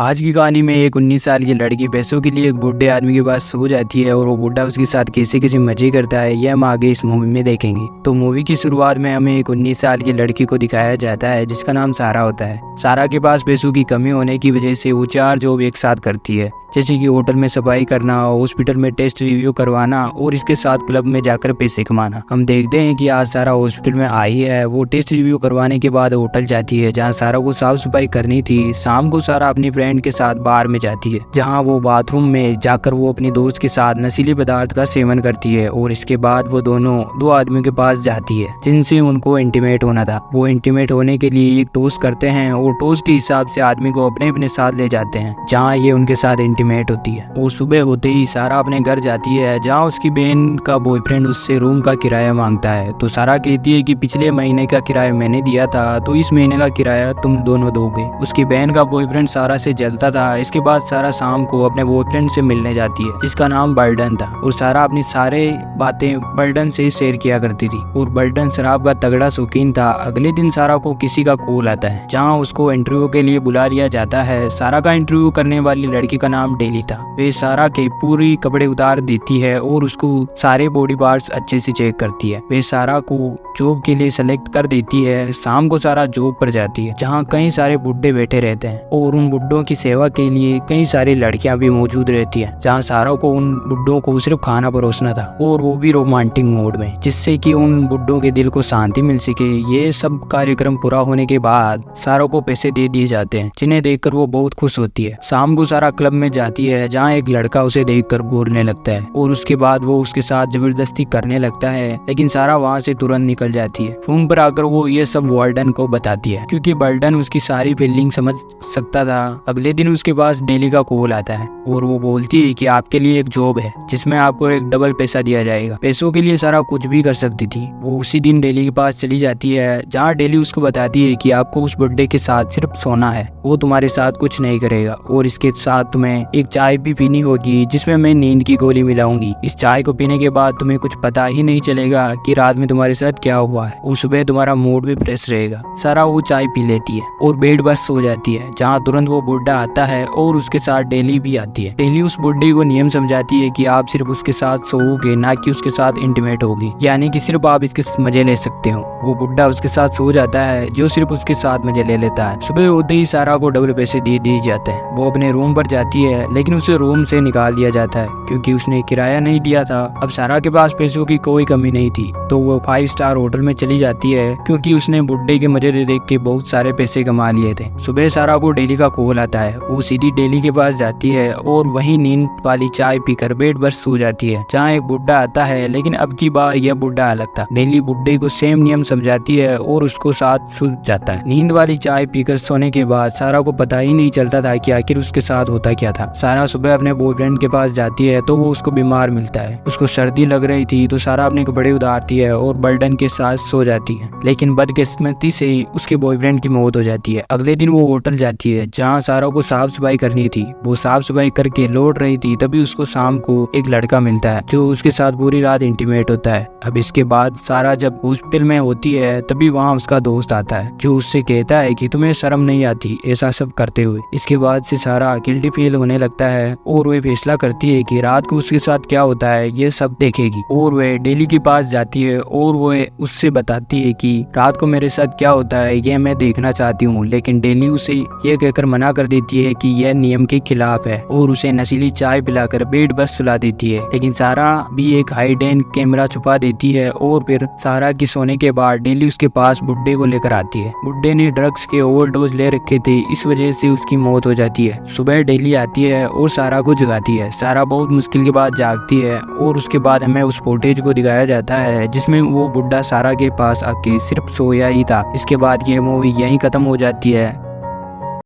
आज की कहानी में एक 19 साल की लड़की पैसों के लिए एक बूढ़े आदमी के पास सो जाती है और वो बूढ़ा उसके साथ कैसे कैसे मजे करता है यह हम आगे इस मूवी में देखेंगे। तो मूवी की शुरुआत में हमें एक 19 साल की लड़की को दिखाया जाता है जिसका नाम सारा होता है। सारा के पास पैसों की कमी होने की वजह से वो 4 जॉब एक साथ करती है, जैसे कि होटल में सफाई करना, हॉस्पिटल में टेस्ट रिव्यू करवाना और इसके साथ क्लब में जाकर पैसे कमाना। हम देखते हैं कि आज सारा हॉस्पिटल में आई है। वो टेस्ट रिव्यू करवाने के बाद होटल जाती है जहां सारा को साफ सफाई करनी थी। शाम को सारा अपनी फ्रेंड के साथ बार में जाती है जहां वो बाथरूम में जाकर वो अपनी दोस्त के साथ नशीले पदार्थ का सेवन करती है और इसके बाद वो दोनों 2 आदमियों के पास जाती है जिनसे उनको इंटीमेट होना था। वो इंटीमेट होने के लिए एक टोस्ट करते हैं और टोस्ट के हिसाब से आदमी को अपने अपने साथ ले जाते हैं जहाँ ये उनके साथ इंटीमेट होती है। और सुबह होते ही सारा अपने घर जाती है जहाँ उसकी बहन का बॉयफ्रेंड उससे रूम का किराया मांगता है। तो सारा कहती है कि पिछले महीने का किराया मैंने दिया था तो इस महीने का किराया तुम दोनों दोगे। उसकी बहन का बॉयफ्रेंड सारा से जलता था। इसके बाद सारा शाम को अपने बॉयफ्रेंड से मिलने जाती है जिसका नाम बर्डन था और सारा अपनी सारे बातें बर्डन से शेयर किया करती थी और बर्डन शराब का तगड़ा शौकीन था। अगले दिन सारा को किसी का कॉल आता है जहाँ उसको इंटरव्यू के लिए बुला लिया जाता है। सारा का इंटरव्यू करने वाली लड़की का नाम डेली था। वे सारा के पूरी कपड़े उतार देती है और उसको सारे बॉडी पार्ट्स अच्छे से चेक करती है। वे सारा को जॉब के लिए सेलेक्ट कर देती है। शाम को सारा जॉब पर जाती है जहाँ कई सारे बुड्ढे बैठे रहते हैं और उन बुड्ढों की सेवा के लिए कई सारी लड़कियां भी मौजूद रहती है जहाँ सारा को उन बुड्ढों को सिर्फ खाना परोसना था और वो भी रोमांटिक मोड में, जिससे कि उन बुड्ढों के दिल को शांति मिल सके। ये सब कार्यक्रम पूरा होने के बाद सारा को पैसे दे दिए जाते हैं जिन्हें देखकर वो बहुत खुश होती है। शाम को सारा क्लब में जाती है जहाँ एक लड़का उसे देखकर घूरने लगता है और उसके बाद वो उसके साथ जबरदस्ती करने लगता है, लेकिन सारा वहाँ से तुरंत निकल जाती है। रूम पर आकर वो ये सब वार्डन को बताती है क्योंकि वार्डन उसकी सारी फीलिंग समझ सकता था। अगले दिन उसके पास डेली का कॉल आता है और वो बोलती है कि आपके लिए एक जॉब है जिसमें आपको एक डबल पैसा दिया जाएगा। पैसों के लिए सारा कुछ भी कर सकती थी। वो उसी दिन डेली के पास चली जाती है जहाँ डेली उसको बताती है कि आपको उस बुड्ढे के साथ सिर्फ सोना है, वो तुम्हारे साथ कुछ नहीं करेगा और इसके साथ तुम्हें एक चाय भी पीनी होगी जिसमें मैं नींद की गोली मिलाऊंगी। इस चाय को पीने के बाद तुम्हें कुछ पता ही नहीं चलेगा कि रात में तुम्हारे साथ क्या हुआ है और सुबह तुम्हारा मूड भी फ्रेश रहेगा। सारा वो चाय पी लेती है और बेड बस सो जाती है जहाँ तुरंत वो बुड्ढा आता है और उसके साथ डेली भी आती है। डेली उस बुड्ढे को नियम समझाती है कि आप सिर्फ उसके साथ सोओगे ना कि उसके साथ इंटीमेट होगी, यानी कि सिर्फ आप इसके मजे ले सकते हो। वो बुड्ढा उसके साथ सो जाता है जो सिर्फ उसके साथ मजे ले लेता है। सुबह होते ही सारा को डबल पैसे दे दिए जाते हैं। वो अपने रूम पर जाती है लेकिन उसे रूम से निकाल दिया जाता है क्योंकि उसने किराया नहीं दिया था। अब सारा के पास पैसों की कोई कमी नहीं थी तो वो 5 स्टार होटल में चली जाती है क्योंकि उसने बुड्ढे के मजे देख के बहुत सारे पैसे कमा लिए थे। सुबह सारा को डेली का कॉल आता है। वो सीधी डेली के पास जाती है और वही नींद वाली चाय पीकर बेड पर सो जाती है जहाँ एक बुड्ढा आता है, लेकिन अब की बार यह बुड्ढा अलग था। डेली बुड्ढे को सेम नियम समझाती है और उसको साथ सो जाता है। नींद वाली चाय पीकर सोने के बाद सारा को पता ही नहीं चलता था कि आखिर उसके साथ होता क्या था। सारा सुबह अपने बॉयफ्रेंड के पास जाती है तो वो उसको बीमार मिलता है। उसको सर्दी लग रही थी तो सारा अपने कपड़े उतारती है और बर्डन के साथ सो जाती है, लेकिन बदकिस्मती से उसके बॉयफ्रेंड की मौत हो जाती है। अगले दिन वो होटल जाती है जहाँ सारा को साफ सफाई करनी थी। वो साफ सफाई करके लौट रही थी तभी उसको शाम को एक लड़का मिलता है जो उसके साथ पूरी रात इंटीमेट होता है। अब इसके बाद सारा जब हॉस्पिटल में होती है तभी वहाँ उसका दोस्त आता है जो उससे कहता है कि तुम्हें शर्म नहीं आती ऐसा सब करते हुए। इसके बाद से सारा गिल्टी फील होने लगता है और वह फैसला करती है कि रात को उसके साथ क्या होता है ये सब देखेगी और वह डेली के पास जाती है और वह उससे बताती है कि रात को मेरे साथ क्या होता है ये मैं देखना चाहती हूँ, लेकिन डेली उसे ये कहकर मना कर देती है कि यह नियम के खिलाफ है और उसे नशीली चाय पिलाकर बेड बस सुला देती है। लेकिन सारा भी एक हाइडेन कैमरा छुपा देती है और फिर सारा की सोने के बाद डेली उसके पास बुड्ढे को लेकर आती है। बुड्ढे ने ड्रग्स के ओवरडोज ले रखे थे, इस वजह से उसकी मौत हो जाती है। सुबह डेली आती है और सारा को जगाती है। सारा बहुत मुश्किल के बाद जागती है और उसके बाद हमें उस फुटेज को दिखाया जाता है जिसमें वो बुड्ढा सारा के पास आके सिर्फ सोया ही था। इसके बाद ये मूवी यहीं खत्म हो जाती है।